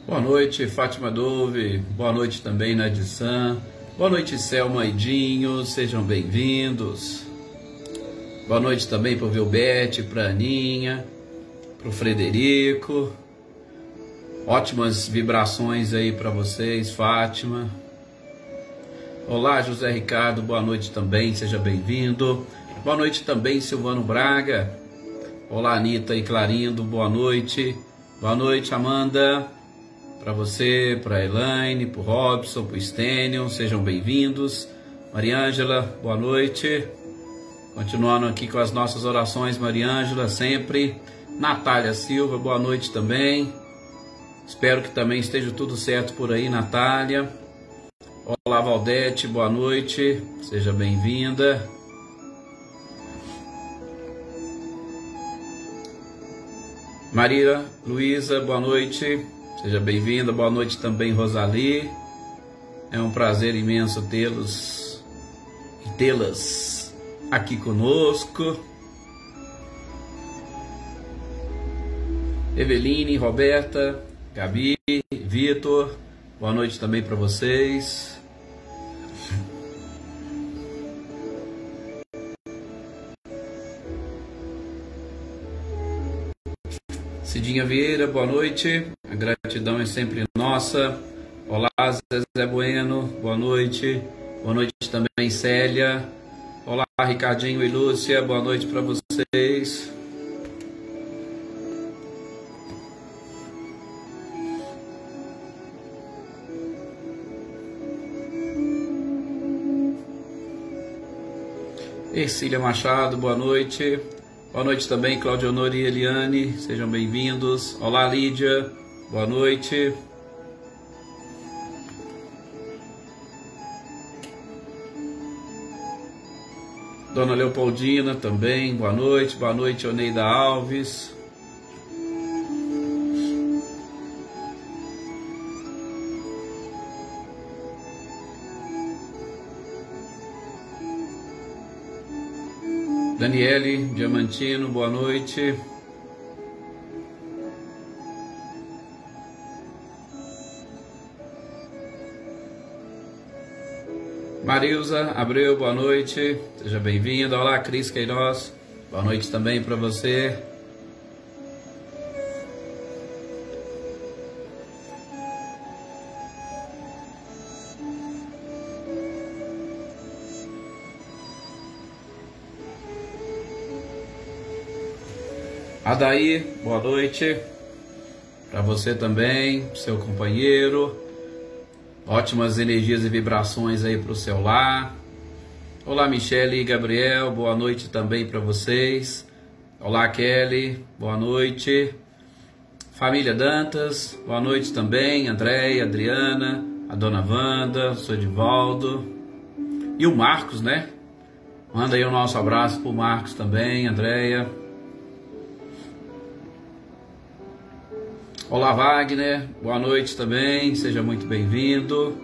Boa noite, Fátima Dove. Boa noite também, Nadissan. Boa noite, Selma e Dinho. Sejam bem-vindos. Boa noite também para o Vilbete, para a Aninha, para o Frederico. Ótimas vibrações aí para vocês, Fátima. Olá, José Ricardo. Boa noite também, seja bem-vindo. Boa noite também, Silvano Braga. Olá, Anitta e Clarindo. Boa noite. Boa noite, Amanda. Para você, para a Elaine, para o Robson, para o Stênio, sejam bem-vindos. Mariângela, boa noite. Continuando aqui com as nossas orações, Mariângela, sempre. Natália Silva, boa noite também. Espero que também esteja tudo certo por aí, Natália. Olá, Valdete, boa noite. Seja bem-vinda. Maria Luísa, boa noite. Seja bem-vinda, boa noite também, Rosali. É um prazer imenso tê-los e tê-las aqui conosco. Eveline, Roberta, Gabi, Vitor, boa noite também para vocês. Cidinha Vieira, boa noite. A gratidão é sempre nossa. Olá, Zé Bueno, boa noite. Boa noite também, Célia. Olá, Ricardinho e Lúcia, boa noite para vocês. Ercília Machado, boa noite. Boa noite também, Claudio Honor e Eliane, sejam bem-vindos. Olá, Lídia, boa noite. Dona Leopoldina também, boa noite. Boa noite, Oneida Alves. Daniele Diamantino, boa noite. Marilza Abreu, boa noite. Seja bem-vinda. Olá, Cris Queiroz. Boa noite também para você. Adaí, boa noite. Para você também, seu companheiro. Ótimas energias e vibrações aí para o seu lar. Olá, Michele e Gabriel, boa noite também para vocês. Olá, Kelly, boa noite. Família Dantas, boa noite também. Andréia, Adriana, a Dona Wanda, o seu Edivaldo. E o Marcos, né? Manda aí o nosso abraço para o Marcos também, Andréia. Olá, Wagner, boa noite também, seja muito bem-vindo.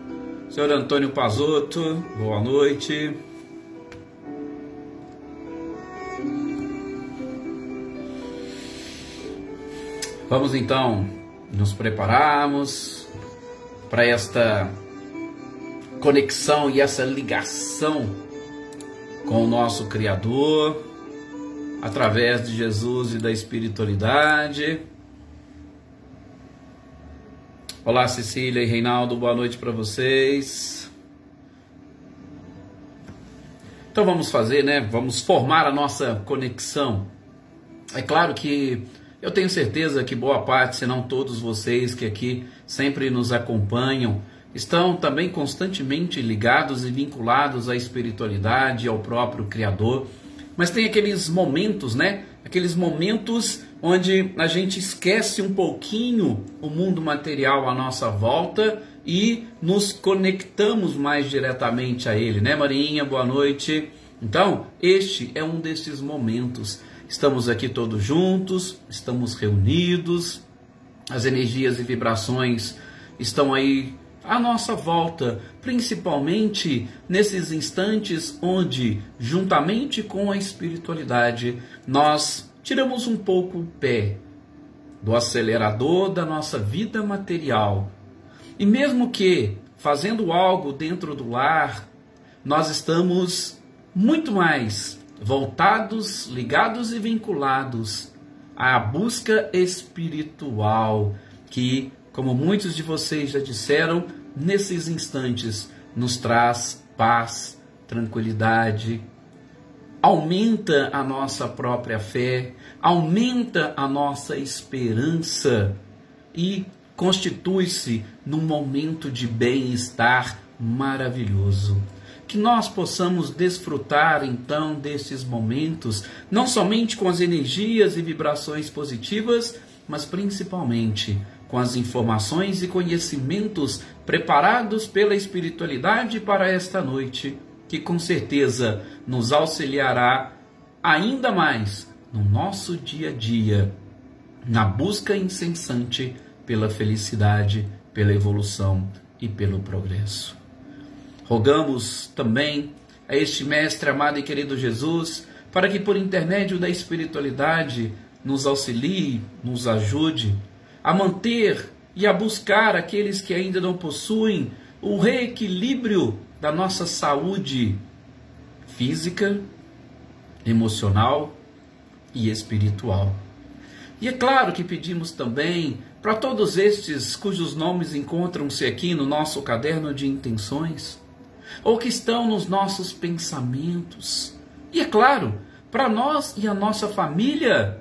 Senhor Antônio Pazotto, boa noite. Vamos então nos prepararmos para esta conexão e essa ligação com o nosso Criador, através de Jesus e da espiritualidade. Olá, Cecília e Reinaldo, boa noite para vocês. Então vamos fazer, né? Vamos formar a nossa conexão. É claro que eu tenho certeza que boa parte, se não todos vocês que aqui sempre nos acompanham, estão também constantemente ligados e vinculados à espiritualidade, ao próprio Criador. Mas tem aqueles momentos, né? Aqueles momentos onde a gente esquece um pouquinho o mundo material à nossa volta e nos conectamos mais diretamente a ele, né, Marinha? Boa noite. Então, este é um desses momentos. Estamos aqui todos juntos, estamos reunidos, as energias e vibrações estão aí à nossa volta, principalmente nesses instantes onde, juntamente com a espiritualidade, nós tiramos um pouco o pé do acelerador da nossa vida material. E mesmo que fazendo algo dentro do lar, nós estamos muito mais voltados, ligados e vinculados à busca espiritual, que, como muitos de vocês já disseram, nesses instantes nos traz paz, tranquilidade, aumenta a nossa própria fé, aumenta a nossa esperança e constitui-se num momento de bem-estar maravilhoso. Que nós possamos desfrutar então destes momentos, não somente com as energias e vibrações positivas, mas principalmente com as informações e conhecimentos preparados pela espiritualidade para esta noite, que com certeza nos auxiliará ainda mais no nosso dia a dia, na busca incessante pela felicidade, pela evolução e pelo progresso. Rogamos também a este Mestre amado e querido Jesus, para que por intermédio da espiritualidade nos auxilie, nos ajude a manter e a buscar aqueles que ainda não possuem o reequilíbrio da nossa saúde física, emocional e espiritual. E é claro que pedimos também para todos estes cujos nomes encontram-se aqui no nosso caderno de intenções, ou que estão nos nossos pensamentos. E é claro, para nós e a nossa família,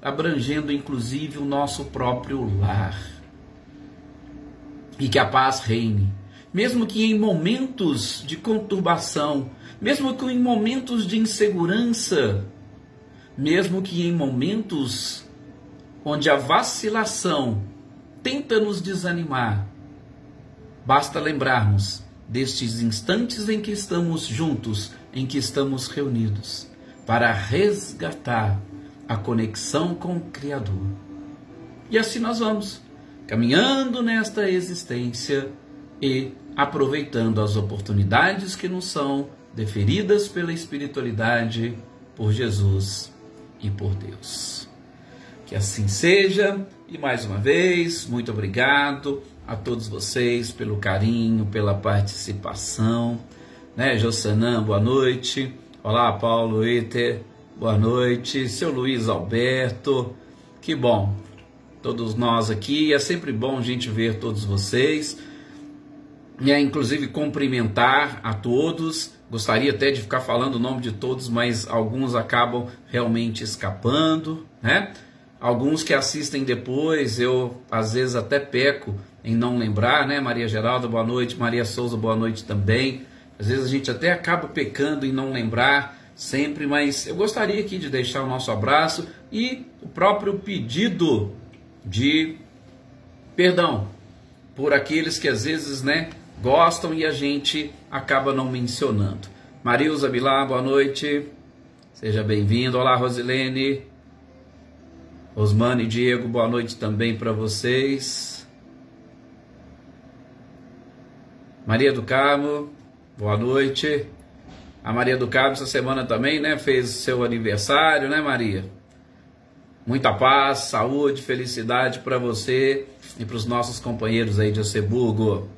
abrangendo inclusive o nosso próprio lar. E que a paz reine, mesmo que em momentos de conturbação, mesmo que em momentos de insegurança, mesmo que em momentos onde a vacilação tenta nos desanimar, basta lembrarmos destes instantes em que estamos juntos, em que estamos reunidos, para resgatar a conexão com o Criador. E assim nós vamos, caminhando nesta existência e aproveitando as oportunidades que nos são deferidas pela espiritualidade, por Jesus e por Deus. Que assim seja, e mais uma vez, muito obrigado a todos vocês pelo carinho, pela participação, né? Jossanã, boa noite. Olá, Paulo Eter, boa noite. Seu Luiz Alberto, que bom, todos nós aqui, é sempre bom a gente ver todos vocês, e inclusive cumprimentar a todos. Gostaria até de ficar falando o nome de todos, mas alguns acabam realmente escapando, né? Alguns que assistem depois, eu às vezes até peco em não lembrar, né? Maria Geralda, boa noite. Maria Souza, boa noite também. Às vezes a gente até acaba pecando em não lembrar sempre, mas eu gostaria aqui de deixar o nosso abraço e o próprio pedido de perdão por aqueles que às vezes, né, gostam e a gente acaba não mencionando. Marilza Bilar, boa noite. Seja bem-vindo. Olá, Rosilene. Osmane e Diego, boa noite também para vocês. Maria do Carmo, boa noite. A Maria do Carmo essa semana também, né, fez seu aniversário, né, Maria? Muita paz, saúde, felicidade para você e para os nossos companheiros aí de Osseburgo.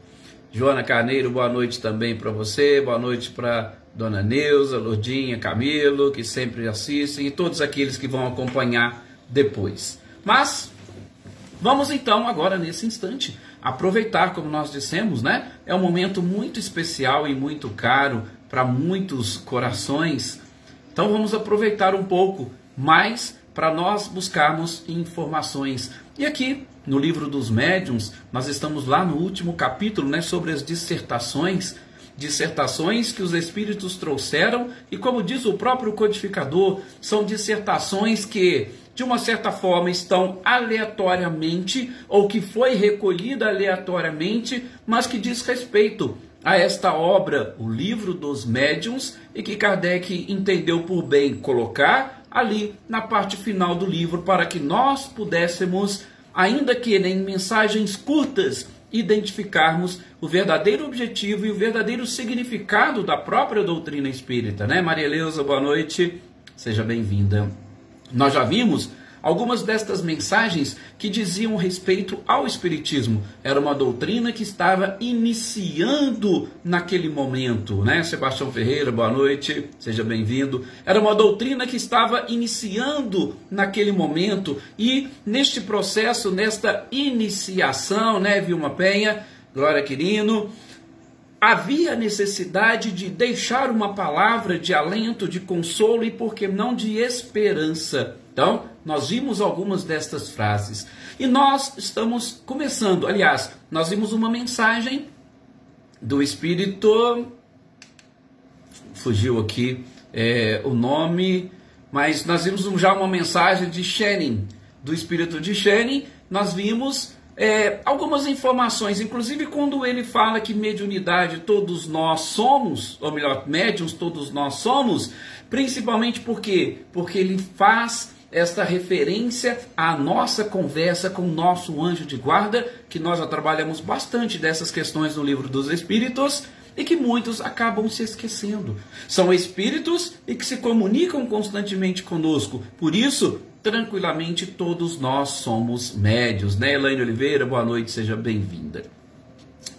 Joana Carneiro, boa noite também para você. Boa noite para Dona Neuza, Lourdinha, Camilo, que sempre assistem, e todos aqueles que vão acompanhar depois. Mas vamos então agora nesse instante aproveitar, como nós dissemos, né? É um momento muito especial e muito caro para muitos corações. Então vamos aproveitar um pouco mais para nós buscarmos informações. E aqui no livro dos médiuns, nós estamos lá no último capítulo, né, sobre as dissertações que os espíritos trouxeram, e como diz o próprio codificador, são dissertações que de uma certa forma estão aleatoriamente, ou que foi recolhida aleatoriamente, mas que diz respeito a esta obra, o Livro dos Médiuns, e que Kardec entendeu por bem colocar ali na parte final do livro, para que nós pudéssemos, ainda que em mensagens curtas, identificarmos o verdadeiro objetivo e o verdadeiro significado da própria doutrina espírita, né? Maria Eleusa, boa noite, seja bem-vinda. Nós já vimos algumas destas mensagens que diziam respeito ao Espiritismo. Era uma doutrina que estava iniciando naquele momento, né? Sebastião Ferreira, boa noite, seja bem-vindo. Era uma doutrina que estava iniciando naquele momento, e neste processo, nesta iniciação, né, Vilma Penha, Glória Quirino, havia necessidade de deixar uma palavra de alento, de consolo e, por que não, de esperança. Então, nós vimos algumas destas frases. E nós estamos começando, aliás, nós vimos uma mensagem do Espírito, fugiu aqui o nome, mas nós vimos já uma mensagem de Schenning, do Espírito de Schenning. Nós vimos algumas informações, inclusive quando ele fala que mediunidade todos nós somos, ou melhor, médiuns todos nós somos, principalmente por quê? Porque ele faz esta referência à nossa conversa com o nosso anjo de guarda, que nós já trabalhamos bastante dessas questões no Livro dos Espíritos, e que muitos acabam se esquecendo. São espíritos e que se comunicam constantemente conosco, por isso, tranquilamente, todos nós somos médios, né? Elaine Oliveira, boa noite, seja bem-vinda.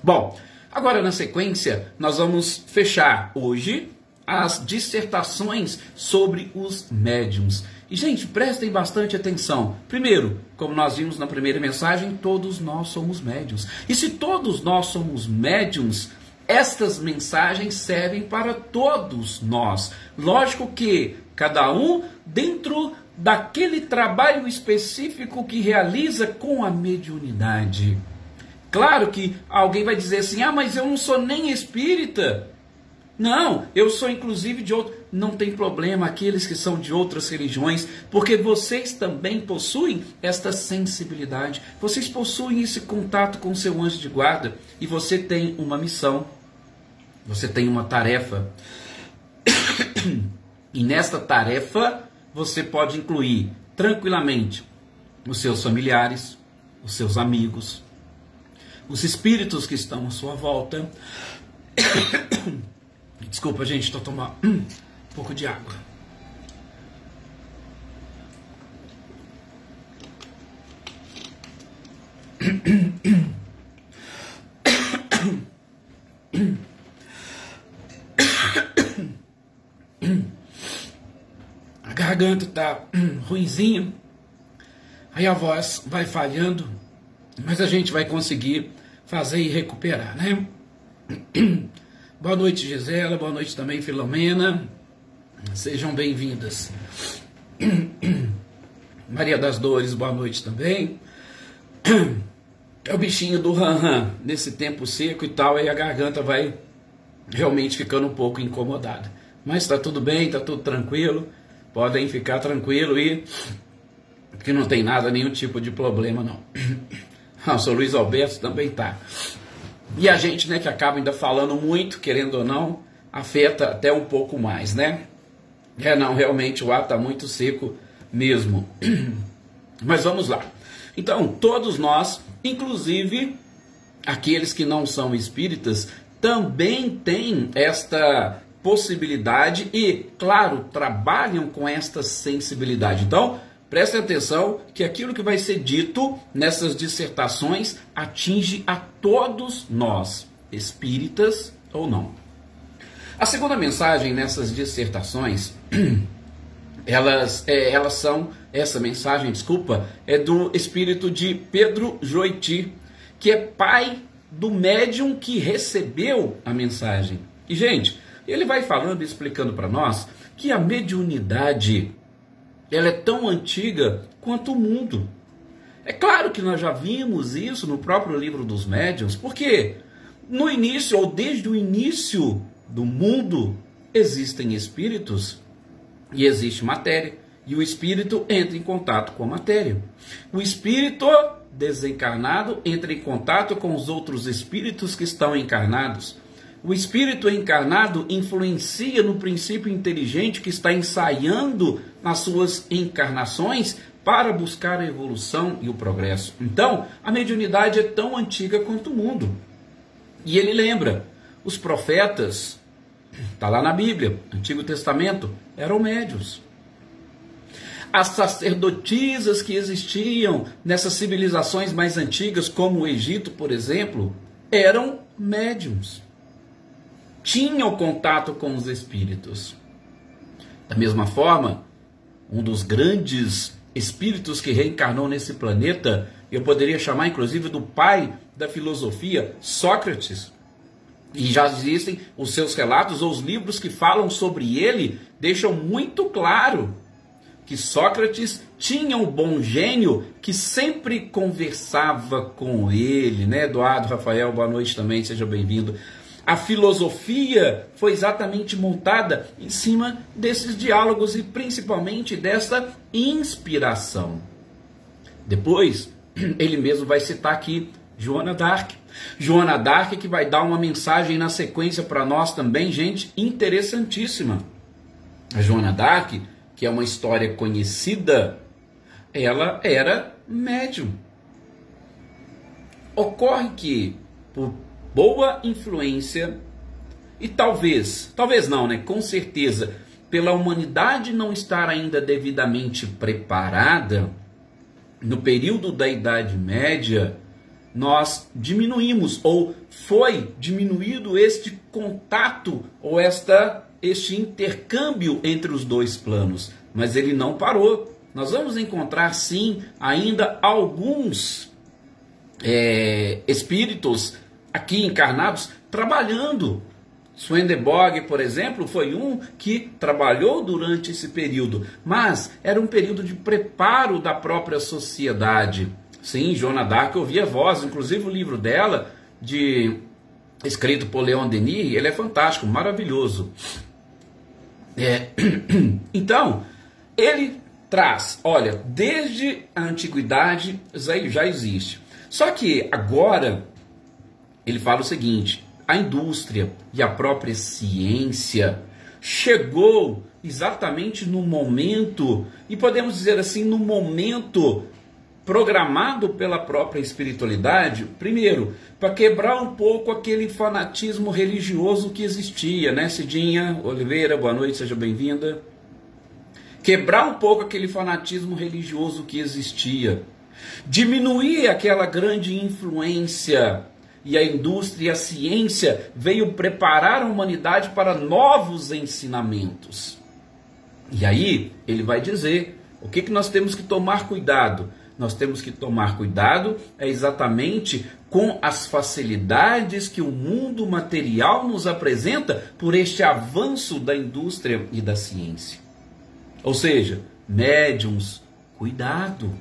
Bom, agora na sequência, nós vamos fechar hoje as dissertações sobre os médiuns. E, gente, prestem bastante atenção. Primeiro, como nós vimos na primeira mensagem, todos nós somos médiuns. E se todos nós somos médiuns, estas mensagens servem para todos nós. Lógico que cada um dentro daquele trabalho específico que realiza com a mediunidade. Claro que alguém vai dizer assim, mas eu não sou nem espírita. Não, eu sou inclusive de outro. Não tem problema, aqueles que são de outras religiões, porque vocês também possuem esta sensibilidade. Vocês possuem esse contato com o seu anjo de guarda, e você tem uma missão, você tem uma tarefa. E nesta tarefa, você pode incluir tranquilamente os seus familiares, os seus amigos, os espíritos que estão à sua volta. Desculpa, gente, estou tomando um pouco de água. A garganta está ruinzinha, aí a voz vai falhando, mas a gente vai conseguir fazer e recuperar, né? Boa noite, Gisela, boa noite também, Filomena, sejam bem-vindas. Maria das Dores, boa noite também. É o bichinho do ran-ran, nesse tempo seco e tal, aí a garganta vai realmente ficando um pouco incomodada. Mas está tudo bem, está tudo tranquilo, podem ficar tranquilo e que não tem nada, nenhum tipo de problema não. O seu Luiz Alberto também tá. E a gente, né, que acaba ainda falando muito, querendo ou não, afeta até um pouco mais, né? Não, realmente o ar está muito seco mesmo. Mas vamos lá. Então, todos nós, inclusive aqueles que não são espíritas, também têm esta possibilidade e, claro, trabalham com esta sensibilidade. Então, prestem atenção que aquilo que vai ser dito nessas dissertações atinge a todos nós, espíritas ou não. A segunda mensagem nessas dissertações, essa mensagem, é do espírito de Pedro Joiti, que é pai do médium que recebeu a mensagem. E, gente, ele vai falando e explicando para nós que a mediunidade, ela é tão antiga quanto o mundo. É claro que nós já vimos isso no próprio Livro dos Médiuns, porque no início, ou desde o início do mundo, existem espíritos, e existe matéria, e o espírito entra em contato com a matéria. O espírito desencarnado entra em contato com os outros espíritos que estão encarnados. O espírito encarnado influencia no princípio inteligente que está ensaiando nas suas encarnações para buscar a evolução e o progresso. Então, a mediunidade é tão antiga quanto o mundo. E ele lembra, os profetas, está lá na Bíblia, Antigo Testamento, eram médiuns. As sacerdotisas que existiam nessas civilizações mais antigas, como o Egito, por exemplo, eram médiuns. Tinham contato com os espíritos. Da mesma forma, um dos grandes espíritos que reencarnou nesse planeta, eu poderia chamar inclusive do pai da filosofia, Sócrates. E já existem os seus relatos ou os livros que falam sobre ele, deixam muito claro que Sócrates tinha um bom gênio que sempre conversava com ele, né? Eduardo, Rafael, boa noite também, seja bem-vindo. A filosofia foi exatamente montada em cima desses diálogos e principalmente dessa inspiração. Depois, ele mesmo vai citar aqui Joana d'Arc. Joana d'Arc que vai dar uma mensagem na sequência para nós também, gente, interessantíssima. A Joana d'Arc, que é uma história conhecida, ela era médium. Ocorre que, por boa influência, e talvez não, né? Com certeza, pela humanidade não estar ainda devidamente preparada, no período da Idade Média, nós diminuímos, ou foi diminuído este contato, ou este intercâmbio entre os dois planos. Mas ele não parou. Nós vamos encontrar, sim, ainda alguns espíritos aqui encarnados trabalhando. Swedenborg, por exemplo, foi um que trabalhou durante esse período, mas era um período de preparo da própria sociedade. Sim, Joana d'Arc ouvia voz, inclusive o livro dela, escrito por Leon Denis, ele é fantástico, maravilhoso. Então, ele traz, olha, desde a antiguidade já existe. Só que agora ele fala o seguinte: a indústria e a própria ciência chegou exatamente no momento, e podemos dizer assim, no momento programado pela própria espiritualidade, primeiro, para quebrar um pouco aquele fanatismo religioso que existia, né? Cidinha Oliveira, boa noite, seja bem-vinda. Quebrar um pouco aquele fanatismo religioso que existia. Diminuir aquela grande influência. E a indústria e a ciência veio preparar a humanidade para novos ensinamentos. E aí ele vai dizer, o que nós temos que tomar cuidado? Nós temos que tomar cuidado exatamente com as facilidades que o mundo material nos apresenta por este avanço da indústria e da ciência. Ou seja, médiums, cuidado.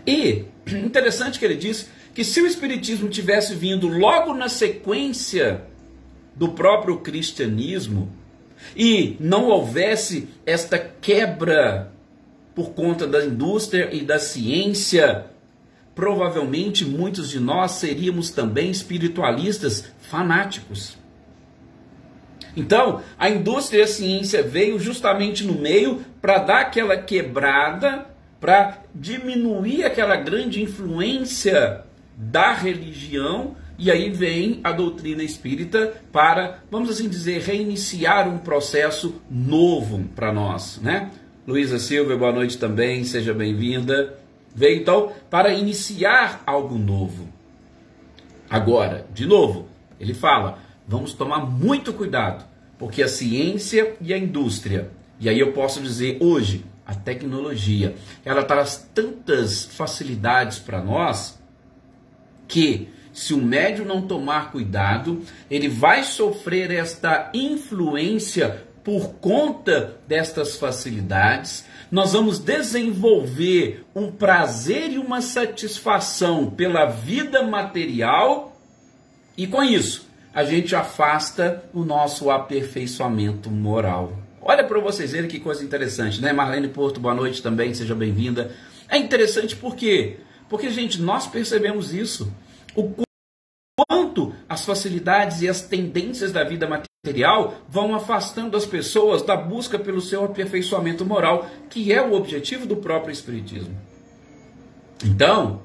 E interessante que ele diz que se o Espiritismo tivesse vindo logo na sequência do próprio cristianismo e não houvesse esta quebra por conta da indústria e da ciência, provavelmente muitos de nós seríamos também espiritualistas fanáticos. Então, a indústria e a ciência veio justamente no meio para dar aquela quebrada, para diminuir aquela grande influência da religião, e aí vem a doutrina espírita para, vamos assim dizer, reiniciar um processo novo para nós, né? Luísa Silva, boa noite também, seja bem-vinda. Veio então para iniciar algo novo. Agora, de novo, ele fala, vamos tomar muito cuidado, porque a ciência e a indústria, e aí eu posso dizer hoje, a tecnologia, ela traz tantas facilidades para nós, que se o médium não tomar cuidado, ele vai sofrer esta influência por conta destas facilidades. Nós vamos desenvolver um prazer e uma satisfação pela vida material, e com isso a gente afasta o nosso aperfeiçoamento moral. Olha para vocês verem que coisa interessante, né? Marlene Porto, boa noite também, seja bem-vinda. É interessante por quê? Porque, gente, nós percebemos isso. O quanto as facilidades e as tendências da vida material vão afastando as pessoas da busca pelo seu aperfeiçoamento moral, que é o objetivo do próprio Espiritismo. Então,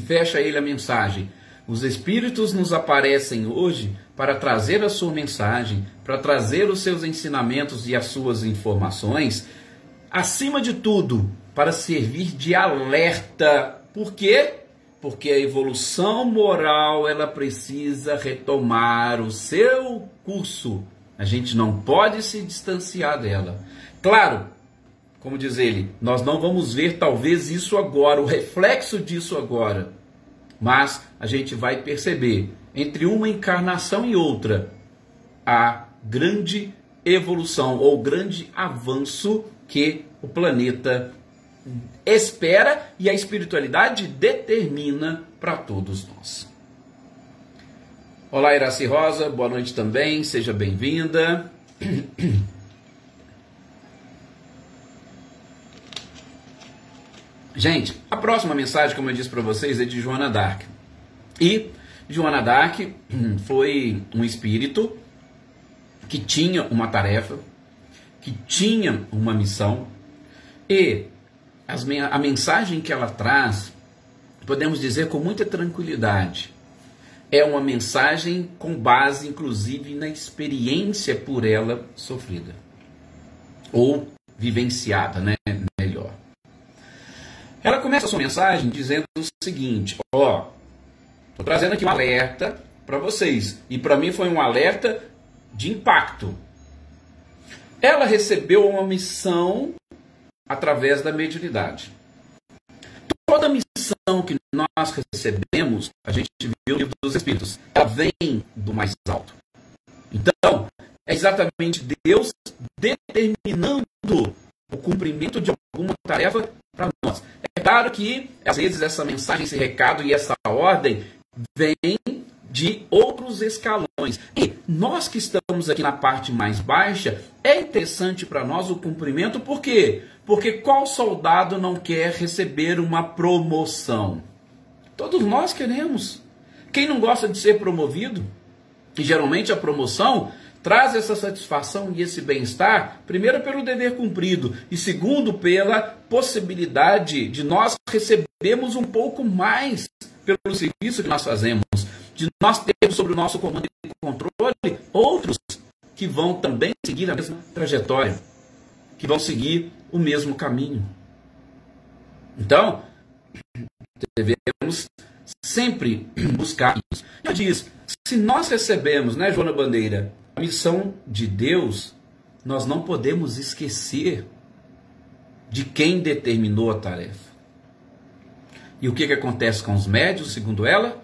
fecha ele a mensagem. Os Espíritos nos aparecem hoje para trazer a sua mensagem, para trazer os seus ensinamentos e as suas informações, acima de tudo, para servir de alerta. Por quê? Porque a evolução moral, ela precisa retomar o seu curso. A gente não pode se distanciar dela. Claro, como diz ele, nós não vamos ver talvez isso agora, o reflexo disso agora. Mas a gente vai perceber, entre uma encarnação e outra, a grande evolução ou grande avanço que o planeta espera e a espiritualidade determina para todos nós. Olá, Iraci Rosa, boa noite também, seja bem-vinda. Gente, a próxima mensagem, como eu disse para vocês, é de Joana d'Arc. E Joana d'Arc foi um espírito que tinha uma tarefa, que tinha uma missão, e a mensagem que ela traz, podemos dizer com muita tranquilidade, é uma mensagem com base, inclusive, na experiência por ela sofrida, ou vivenciada, né? Melhor. Ela começa a sua mensagem dizendo o seguinte, estou trazendo aqui um alerta para vocês, e para mim foi um alerta de impacto. Ela recebeu uma missão através da mediunidade. Toda missão que nós recebemos, a gente viu no Livro dos Espíritos, ela vem do mais alto. Então, é exatamente Deus determinando o cumprimento de alguma tarefa para nós. É claro que, às vezes, essa mensagem, esse recado e essa ordem vem de outros escalões. E nós que estamos aqui na parte mais baixa, é interessante para nós o cumprimento, por quê? Porque qual soldado não quer receber uma promoção? Todos nós queremos. Quem não gosta de ser promovido? E geralmente a promoção traz essa satisfação e esse bem-estar, primeiro pelo dever cumprido, e segundo pela possibilidade de nós recebermos um pouco mais pelo serviço que nós fazemos, de nós termos sobre o nosso comando e controle outros que vão também seguir a mesma trajetória, que vão seguir o mesmo caminho. Então, devemos sempre buscar isso. Eu disse, se nós recebemos, né, Joana Bandeira, a missão de Deus, nós não podemos esquecer de quem determinou a tarefa. E o que acontece com os médiuns, segundo ela?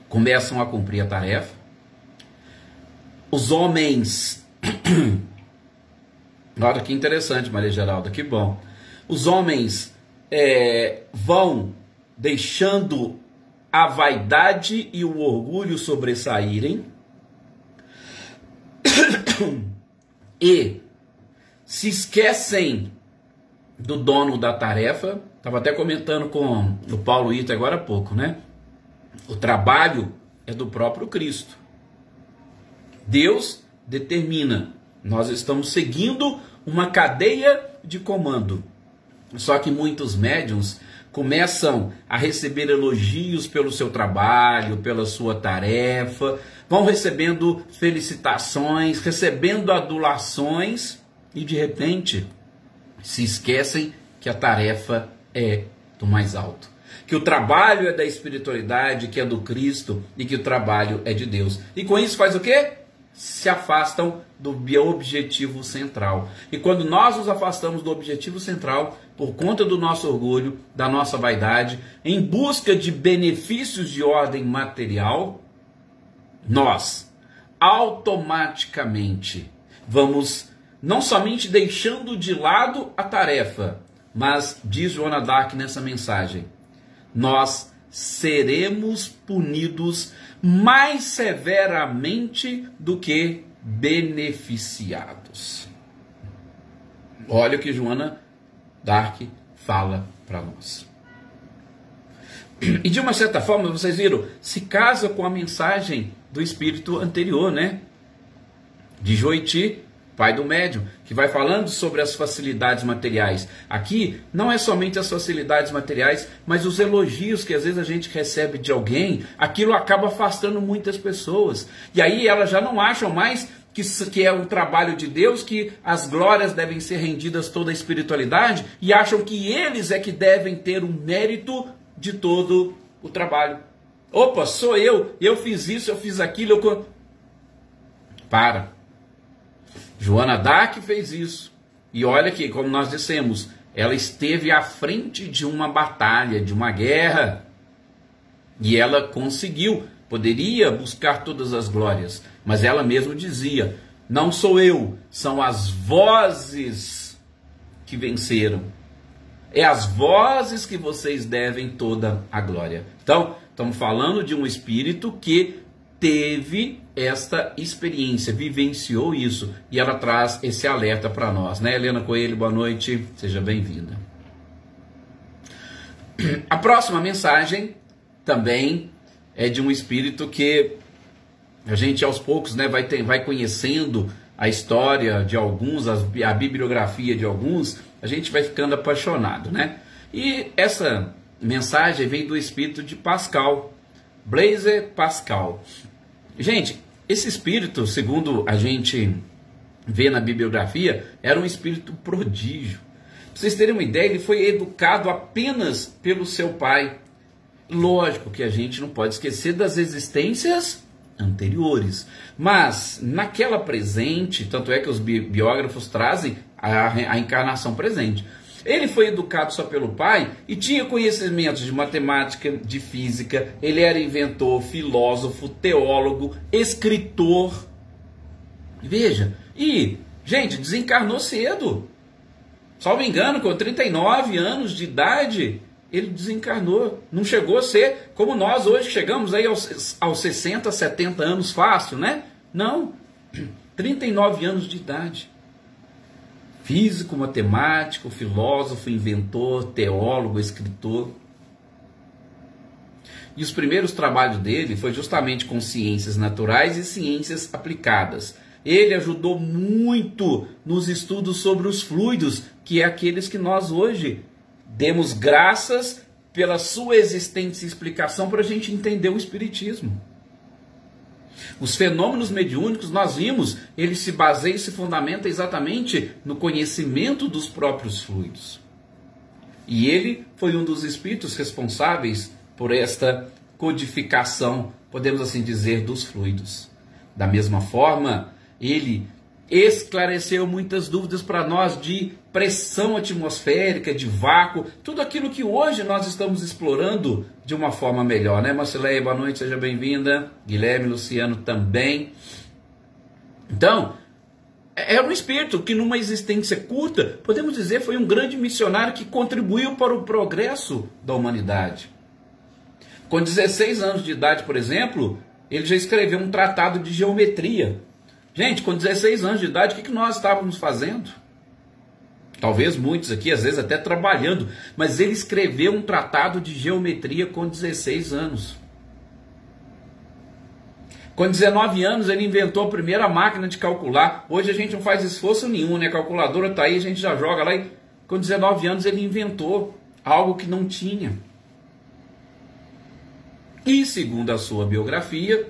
Começam a cumprir a tarefa. Os homens... Olha que interessante, Maria Geralda, que bom. Os homens vão deixando a vaidade e o orgulho sobressaírem e se esquecem do dono da tarefa. Estava até comentando com o Paulo Ita agora há pouco, né? O trabalho é do próprio Cristo. Deus determina. Nós estamos seguindo uma cadeia de comando. Só que muitos médiuns começam a receber elogios pelo seu trabalho, pela sua tarefa, vão recebendo felicitações, recebendo adulações e de repente se esquecem que a tarefa é do mais alto, que o trabalho é da espiritualidade, que é do Cristo e que o trabalho é de Deus. E com isso faz o quê? Se afastam do objetivo central. E quando nós nos afastamos do objetivo central, por conta do nosso orgulho, da nossa vaidade, em busca de benefícios de ordem material, nós automaticamente vamos não somente deixando de lado a tarefa, mas, diz Joana d'Arc nessa mensagem, nós seremos punidos mais severamente do que beneficiados. Olha o que Joana Dark fala para nós. E de uma certa forma, vocês viram, se casa com a mensagem do espírito anterior, né? De Joiti, pai do médium, que vai falando sobre as facilidades materiais. Aqui não é somente as facilidades materiais, mas os elogios que às vezes a gente recebe de alguém, aquilo acaba afastando muitas pessoas. E aí elas já não acham mais que é um trabalho de Deus, que as glórias devem ser rendidas toda a espiritualidade, e acham que eles é que devem ter o mérito de todo o trabalho. Opa, sou eu fiz isso, eu fiz aquilo. Para. Joana Dark fez isso. E olha que, como nós dissemos, ela esteve à frente de uma batalha, de uma guerra. E ela conseguiu. Poderia buscar todas as glórias. Mas ela mesma dizia, não sou eu, são as vozes que venceram. É as vozes que vocês devem toda a glória. Então, estamos falando de um espírito que teve esta experiência, vivenciou isso, e ela traz esse alerta para nós, né? Helena Coelho, boa noite, seja bem-vinda. A próxima mensagem também é de um espírito que a gente aos poucos, né, vai conhecendo a história de alguns, a bibliografia de alguns, a gente vai ficando apaixonado, né? E essa mensagem vem do espírito de Pascal, Blaise Pascal. Gente, esse espírito, segundo a gente vê na bibliografia, era um espírito prodígio. Para vocês terem uma ideia, ele foi educado apenas pelo seu pai. Lógico que a gente não pode esquecer das existências anteriores, mas naquela presente, tanto é que os biógrafos trazem a encarnação presente. Ele foi educado só pelo pai e tinha conhecimentos de matemática, de física, ele era inventor, filósofo, teólogo, escritor. Veja, e, gente, desencarnou cedo. Salvo engano, com 39 anos de idade, ele desencarnou. Não chegou a ser como nós hoje, chegamos aí aos 60, 70 anos fácil, né? Não, 39 anos de idade. Físico, matemático, filósofo, inventor, teólogo, escritor. E os primeiros trabalhos dele foi justamente com ciências naturais e ciências aplicadas. Ele ajudou muito nos estudos sobre os fluidos, que é aqueles que nós hoje demos graças pela sua existência e explicação para a gente entender o Espiritismo. Os fenômenos mediúnicos, nós vimos, ele se baseia e se fundamenta exatamente no conhecimento dos próprios fluidos. E ele foi um dos espíritos responsáveis por esta codificação, podemos assim dizer, dos fluidos. Da mesma forma, ele esclareceu muitas dúvidas para nós de pressão atmosférica, de vácuo, tudo aquilo que hoje nós estamos explorando de uma forma melhor, né? Marcileia, boa noite, seja bem-vinda. Guilherme, Luciano também. Então, é um espírito que numa existência curta, podemos dizer, foi um grande missionário que contribuiu para o progresso da humanidade. Com 16 anos de idade, por exemplo, ele já escreveu um tratado de geometria. Gente, com 16 anos de idade, o que nós estávamos fazendo? Talvez muitos aqui, às vezes até trabalhando, mas ele escreveu um tratado de geometria com 16 anos. Com 19 anos ele inventou a primeira máquina de calcular. Hoje a gente não faz esforço nenhum, né? A calculadora está aí, a gente já joga lá. E com 19 anos ele inventou algo que não tinha. E segundo a sua biografia,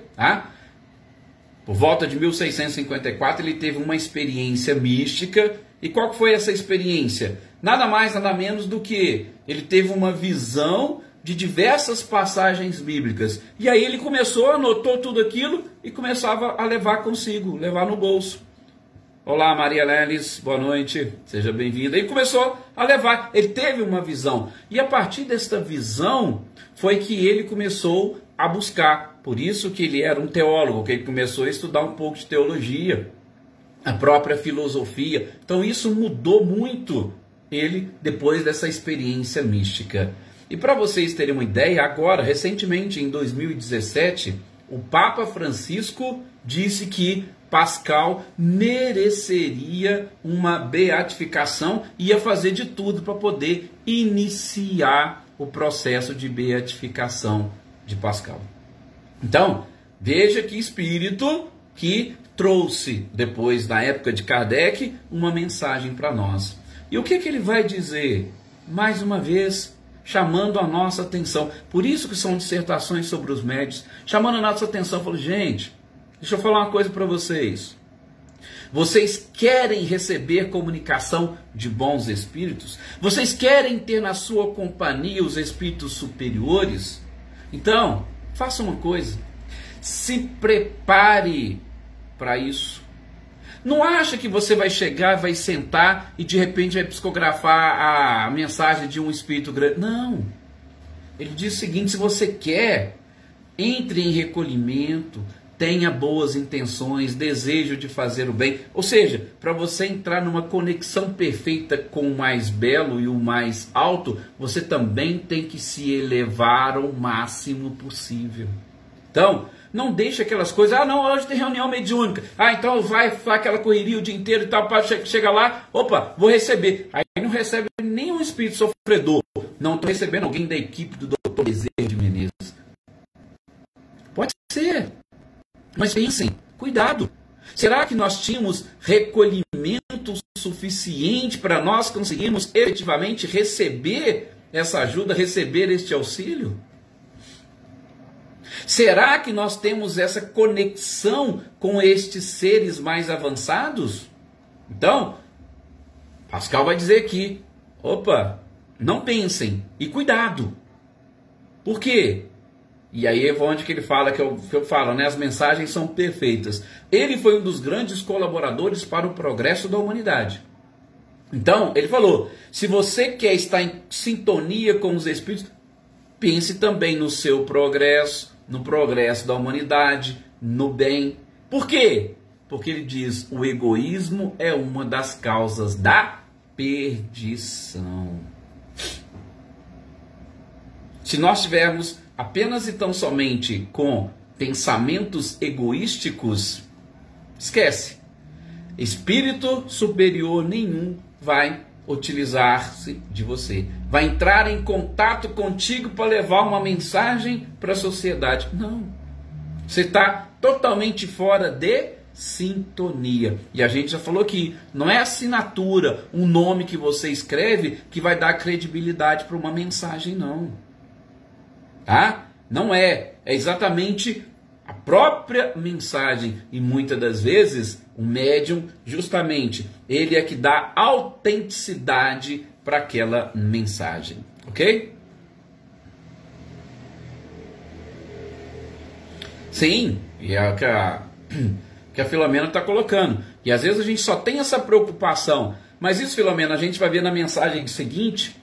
por volta de 1654 ele teve uma experiência mística. E qual foi essa experiência? Nada mais, nada menos do que ele teve uma visão de diversas passagens bíblicas. E aí ele começou, anotou tudo aquilo e começava a levar consigo, levar no bolso. Olá, Maria Lelis, boa noite, seja bem-vinda. E começou a levar, ele teve uma visão. E a partir desta visão foi que ele começou a buscar. Por isso que ele era um teólogo, que ele começou a estudar um pouco de teologia, a própria filosofia. Então isso mudou muito ele depois dessa experiência mística. E para vocês terem uma ideia, agora, recentemente, em 2017, o Papa Francisco disse que Pascal mereceria uma beatificação e ia fazer de tudo para poder iniciar o processo de beatificação de Pascal. Então, veja que espírito que trouxe, depois da época de Kardec, uma mensagem para nós. E o que ele vai dizer? Mais uma vez, chamando a nossa atenção. Por isso que são dissertações sobre os médios, chamando a nossa atenção. Falou, gente, deixa eu falar uma coisa para vocês. Vocês querem receber comunicação de bons espíritos? Vocês querem ter na sua companhia os espíritos superiores? Então, faça uma coisa. Se prepare para isso. Não acha que você vai chegar, vai sentar e de repente vai psicografar a mensagem de um espírito grande. Não. Ele diz o seguinte, se você quer, entre em recolhimento, tenha boas intenções, desejo de fazer o bem. Ou seja, para você entrar numa conexão perfeita com o mais belo e o mais alto, você também tem que se elevar ao máximo possível. Então, não deixe aquelas coisas, não, hoje tem reunião mediúnica, então vai aquela correria o dia inteiro e tal, chega lá, opa, vou receber. Aí não recebe nenhum espírito sofredor. Não estou recebendo alguém da equipe do Dr. Bezerra de Menezes. Pode ser. Mas pensem, cuidado. Será que nós tínhamos recolhimento suficiente para nós conseguirmos efetivamente receber essa ajuda, receber este auxílio? Será que nós temos essa conexão com estes seres mais avançados? Então, Pascal vai dizer aqui, opa, não pensem e cuidado. Por quê? E aí é onde que ele fala, que eu falo, né? As mensagens são perfeitas. Ele foi um dos grandes colaboradores para o progresso da humanidade. Então, ele falou, se você quer estar em sintonia com os espíritos, pense também no seu progresso, no progresso da humanidade, no bem. Por quê? Porque ele diz, o egoísmo é uma das causas da perdição. Se nós tivermos apenas e tão somente com pensamentos egoísticos, esquece. Espírito superior nenhum vai utilizar-se de você. Vai entrar em contato contigo para levar uma mensagem para a sociedade. Não. Você está totalmente fora de sintonia. E a gente já falou aqui, não é assinatura, um nome que você escreve que vai dar credibilidade para uma mensagem, não. Tá? Não é. É exatamente a própria mensagem. E muitas das vezes, o médium, justamente, ele é que dá autenticidade para aquela mensagem. Ok? Sim, e é que a Filomena está colocando. E às vezes a gente só tem essa preocupação. Mas isso, Filomena, a gente vai ver na mensagem seguinte,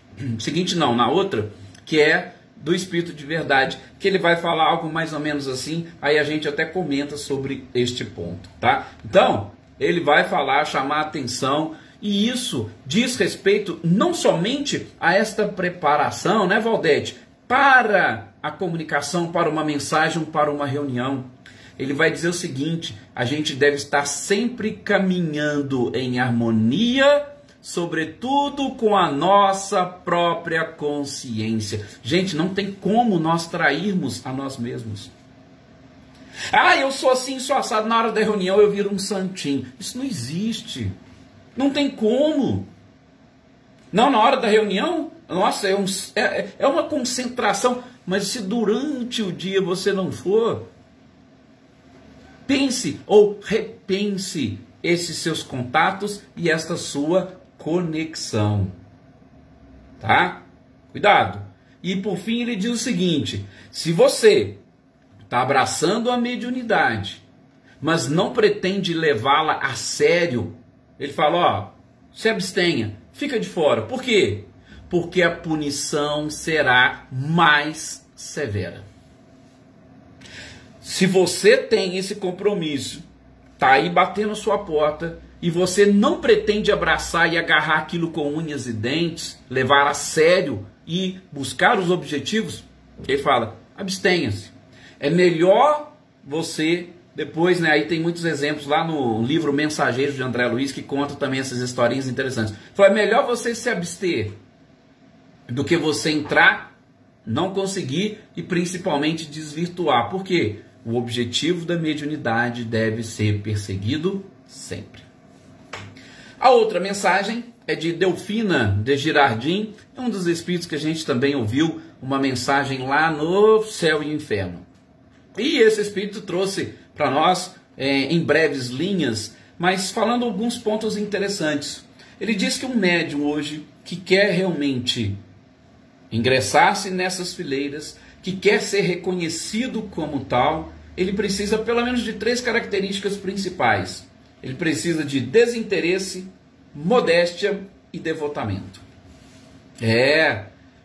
na outra, que é do Espírito de Verdade, que ele vai falar algo mais ou menos assim, aí a gente até comenta sobre este ponto, tá? Então, ele vai falar, chamar a atenção, e isso diz respeito não somente a esta preparação, né, Valdete, para a comunicação, para uma mensagem, para uma reunião. Ele vai dizer o seguinte, a gente deve estar sempre caminhando em harmonia, sobretudo com a nossa própria consciência. Gente, não tem como nós trairmos a nós mesmos. Eu sou assim, sou assado, na hora da reunião eu viro um santinho. Isso não existe. Não tem como. Não, na hora da reunião, nossa, é uma concentração. Mas se durante o dia você não for, pense ou repense esses seus contatos e esta sua conexão, tá? Cuidado. E por fim ele diz o seguinte, se você está abraçando a mediunidade, mas não pretende levá-la a sério, ele fala, se abstenha, fica de fora. Por quê? Porque a punição será mais severa. Se você tem esse compromisso, tá aí batendo a sua porta, e você não pretende abraçar e agarrar aquilo com unhas e dentes, levar a sério e buscar os objetivos, ele fala, abstenha-se. É melhor você Depois, né, aí tem muitos exemplos lá no livro Mensageiro de André Luiz, que conta também essas historinhas interessantes. Foi melhor você se abster do que você entrar, não conseguir e principalmente desvirtuar. Por quê? O objetivo da mediunidade deve ser perseguido sempre. A outra mensagem é de Delfina de Girardin, é um dos espíritos que a gente também ouviu uma mensagem lá no Céu e Inferno. E esse espírito trouxe para nós, em breves linhas, mas falando alguns pontos interessantes. Ele diz que um médium hoje que quer realmente ingressar-se nessas fileiras, que quer ser reconhecido como tal, ele precisa pelo menos de 3 características principais. Ele precisa de desinteresse, modéstia e devotamento.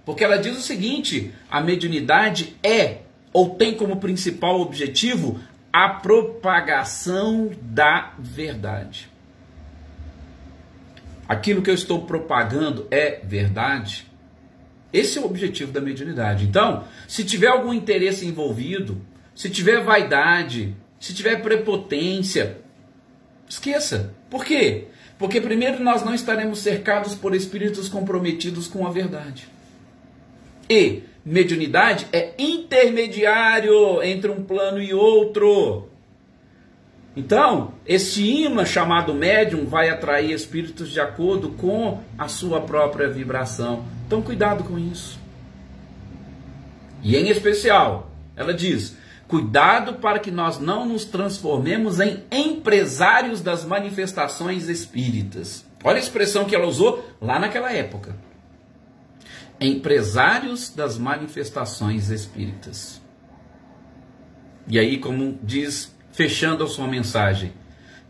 Porque ela diz o seguinte: a mediunidade ou tem como principal objetivo a propagação da verdade. Aquilo que eu estou propagando é verdade? Esse é o objetivo da mediunidade. Então, se tiver algum interesse envolvido, se tiver vaidade, se tiver prepotência, esqueça. Por quê? Porque primeiro nós não estaremos cercados por espíritos comprometidos com a verdade. E mediunidade é intermediário entre um plano e outro. Então, esse imã chamado médium vai atrair espíritos de acordo com a sua própria vibração. Então, cuidado com isso. E em especial, ela diz: cuidado para que nós não nos transformemos em empresários das manifestações espíritas. Olha a expressão que ela usou lá naquela época. Empresários das manifestações espíritas. E aí, como diz, fechando a sua mensagem,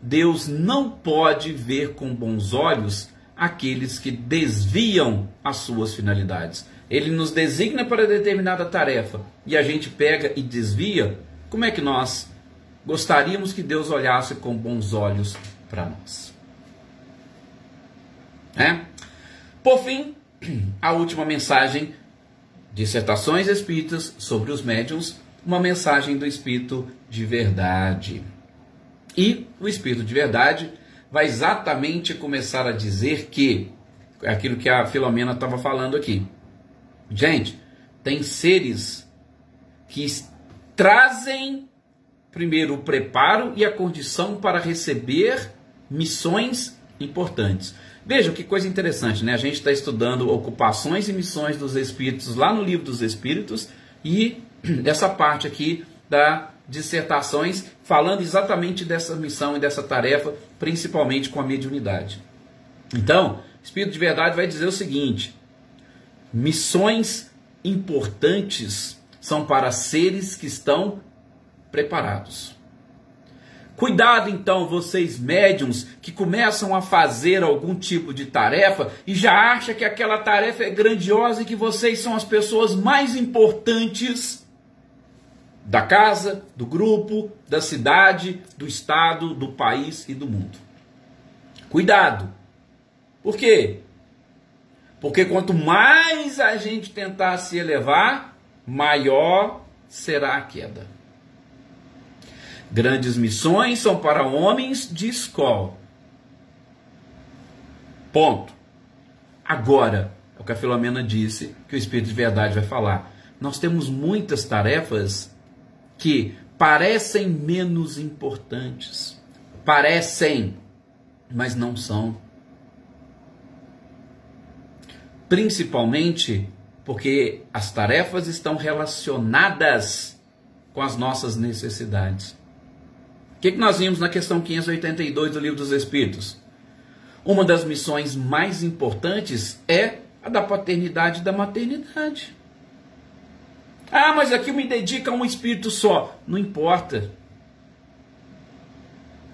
Deus não pode ver com bons olhos aqueles que desviam as suas finalidades. Ele nos designa para determinada tarefa e a gente pega e desvia. Como é que nós gostaríamos que Deus olhasse com bons olhos para nós? Por fim, a última mensagem, Dissertações Espíritas sobre os Médiuns, uma mensagem do Espírito de Verdade. E o Espírito de Verdade vai exatamente começar a dizer que, é aquilo que a Filomena estava falando aqui. Gente, tem seres que trazem primeiro o preparo e a condição para receber missões importantes. Vejam que coisa interessante, né? A gente está estudando ocupações e missões dos espíritos lá no Livro dos Espíritos e essa parte aqui da dissertações falando exatamente dessa missão e dessa tarefa, principalmente com a mediunidade. Então, o Espírito de Verdade vai dizer o seguinte: missões importantes são para seres que estão preparados. Cuidado então, vocês médiums que começam a fazer algum tipo de tarefa e já acham que aquela tarefa é grandiosa e que vocês são as pessoas mais importantes da casa, do grupo, da cidade, do estado, do país e do mundo. Cuidado. Por quê? Porque quanto mais a gente tentar se elevar, maior será a queda. Grandes missões são para homens de escola. Ponto. Agora, é o que a Filomena disse, que o Espírito de Verdade vai falar. Nós temos muitas tarefas que parecem menos importantes. Parecem, mas não são. Principalmente porque as tarefas estão relacionadas com as nossas necessidades. O que nós vimos na questão 582 do Livro dos Espíritos? Uma das missões mais importantes é a da paternidade e da maternidade. Ah, mas aqui me dedica a um espírito só. Não importa.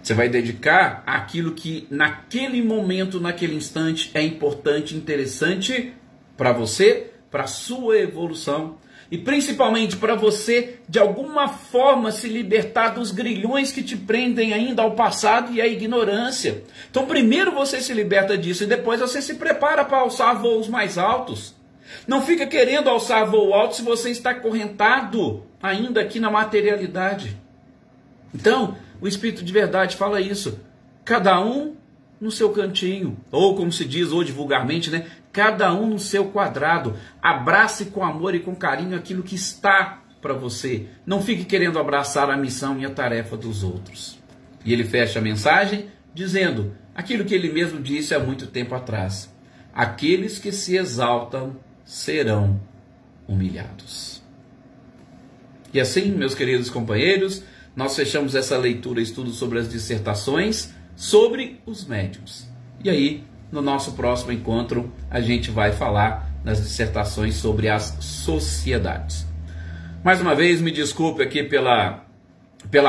Você vai dedicar àquilo que naquele momento, naquele instante, é importante, interessante para você, para a sua evolução. E principalmente para você, de alguma forma, se libertar dos grilhões que te prendem ainda ao passado e à ignorância. Então, primeiro você se liberta disso e depois você se prepara para alçar voos mais altos. Não fica querendo alçar voo alto se você está acorrentado ainda aqui na materialidade. Então, o Espírito de verdade fala isso. Cada um no seu cantinho, ou como se diz hoje vulgarmente, né? Cada um no seu quadrado. Abrace com amor e com carinho aquilo que está para você. Não fique querendo abraçar a missão e a tarefa dos outros. E ele fecha a mensagem dizendo aquilo que ele mesmo disse há muito tempo atrás: aqueles que se exaltam serão humilhados. E assim, meus queridos companheiros, nós fechamos essa leitura, estudo sobre as dissertações sobre os médiuns. E aí, no nosso próximo encontro, a gente vai falar nas dissertações sobre as sociedades. Mais uma vez, me desculpe aqui pela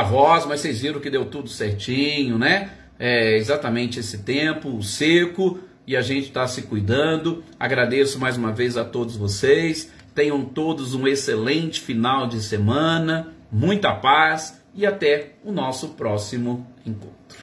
voz, mas vocês viram que deu tudo certinho, né? É exatamente esse tempo seco e a gente está se cuidando. Agradeço mais uma vez a todos vocês. Tenham todos um excelente final de semana, muita paz e até o nosso próximo encontro.